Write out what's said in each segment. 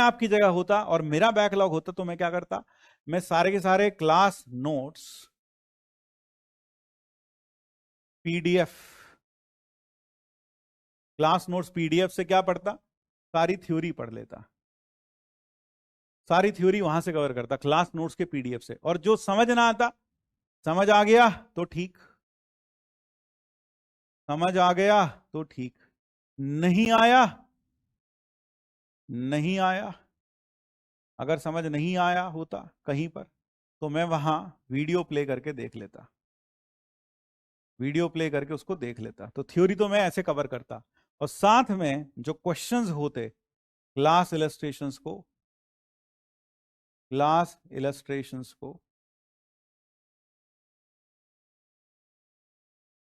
आपकी जगह होता और मेरा बैकलॉग होता तो मैं क्या करता, मैं सारे के सारे class notes PDF, class notes PDF से क्या पढ़ता, सारी थ्योरी पढ़ लेता, सारी थ्योरी वहां से कवर करता क्लास नोट्स के पीडीएफ से। और जो समझ ना आता, समझ आ गया तो ठीक, समझ आ गया तो ठीक, नहीं आया, नहीं आया, अगर समझ नहीं आया होता कहीं पर तो मैं वहां वीडियो प्ले करके देख लेता, वीडियो प्ले करके उसको देख लेता। तो थ्योरी तो मैं ऐसे कवर करता, और साथ में जो क्वेश्चंस होते क्लास इलस्ट्रेशंस को, क्लास इलस्ट्रेशंस को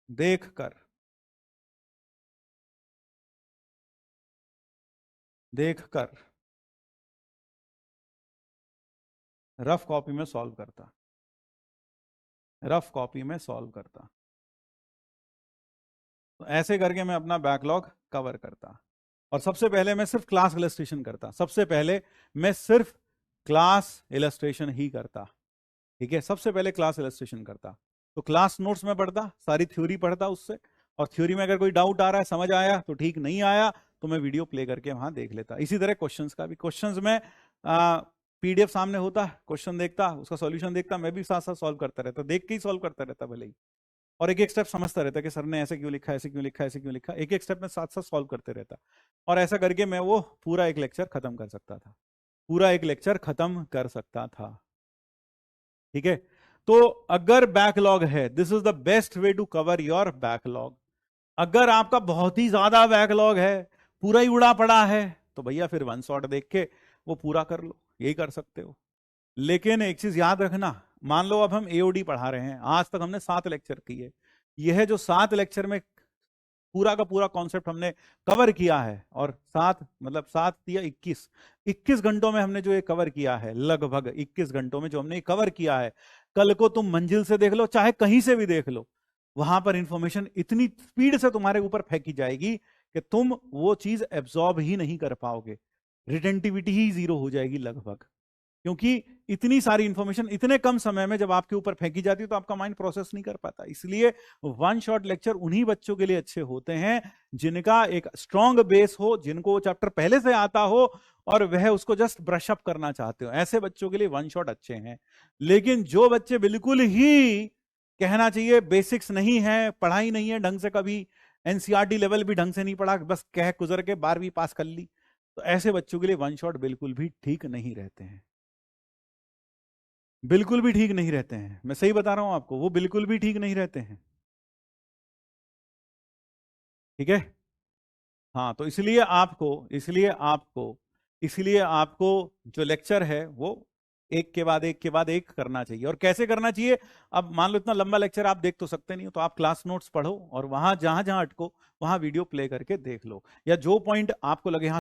देखकर, देखकर रफ कॉपी में सॉल्व करता, रफ कॉपी में सॉल्व करता। तो ऐसे करके मैं अपना बैकलॉग कवर करता। और सबसे पहले मैं सिर्फ क्लास इलस्ट्रेशन करता, सबसे पहले मैं सिर्फ क्लास इलस्ट्रेशन ही करता, ठीक है, सबसे पहले क्लास इलस्ट्रेशन करता। तो क्लास नोट्स में पढ़ता, सारी थ्योरी पढ़ता उससे, और थ्योरी में अगर कोई डाउट आ रहा है, समझ आया तो ठीक, नहीं आया तो मैं वीडियो प्ले करके वहां देख लेता। इसी तरह क्वेश्चंस का भी, क्वेश्चंस में पीडीएफ सामने होता, क्वेश्चन देखता, उसका सॉल्यूशन देखता, मैं भी साथ साथ सॉल्व करता रहता, देख के ही सॉल्व करता रहता भले ही, और एक एक स्टेप समझता रहता कि सर ने ऐसे क्यों लिखा, ऐसे क्यों लिखा, ऐसे क्यों लिखा, एक एक स्टेप में साथ साथ सॉल्व करते रहता। और ऐसा करके मैं वो पूरा एक लेक्चर खत्म कर सकता था, पूरा एक लेक्चर खत्म कर सकता था, ठीक है। तो अगर बैकलॉग है, this is the best way to cover your backlog. अगर आपका बहुत ही ज्यादा बैकलॉग है, पूरा ही उड़ा पड़ा है, तो भैया फिर वन शॉट देख के वो पूरा कर लो, यही कर सकते हो। लेकिन एक चीज याद रखना, मान लो अब हम एओडी पढ़ा रहे हैं, आज तक हमने 7 लेक्चर किए, यह जो 7 लेक्चर में पूरा का पूरा कॉन्सेप्ट हमने कवर किया है, और 7 मतलब 7 या 21 घंटों में हमने जो ये कवर किया है, लगभग 21 घंटों में जो हमने कवर किया है, कल को तुम मंजिल से देख लो, चाहे कहीं से भी देख लो, वहां पर इंफॉर्मेशन इतनी स्पीड से तुम्हारे ऊपर फेंकी जाएगी कि तुम वो चीज एब्जॉर्ब ही नहीं कर पाओगे, रिटेंटिविटी ही जीरो हो जाएगी लगभग, क्योंकि इतनी सारी इंफॉर्मेशन इतने कम समय में जब आपके ऊपर फेंकी जाती है तो आपका माइंड प्रोसेस नहीं कर पाता। इसलिए वन शॉट लेक्चर उन्हीं बच्चों के लिए अच्छे होते हैं जिनका एक स्ट्रॉन्ग बेस हो, जिनको चैप्टर पहले से आता हो और वह उसको जस्ट ब्रश अप करना चाहते हो, ऐसे बच्चों के लिए वन शॉट अच्छे हैं। लेकिन जो बच्चे बिल्कुल ही, कहना चाहिए बेसिक्स नहीं है, पढ़ाई नहीं है ढंग से, कभी एनसीईआरटी लेवल भी ढंग से नहीं पढ़ा, बस कह गुजर के 12वीं पास कर ली, तो ऐसे बच्चों के लिए वन शॉट बिल्कुल भी ठीक नहीं रहते हैं, बिल्कुल भी ठीक नहीं रहते हैं, मैं सही बता रहा हूं आपको, वो बिल्कुल भी ठीक नहीं रहते हैं, ठीक है। हाँ, तो इसलिए आपको जो लेक्चर है वो एक के बाद एक के बाद एक करना चाहिए। और कैसे करना चाहिए, अब मान लो इतना लंबा लेक्चर आप देख तो सकते नहीं हो, तो आप क्लास नोट्स पढ़ो और वहां जहां जहां अटको वहां वीडियो प्ले करके देख लो, या जो पॉइंट आपको लगे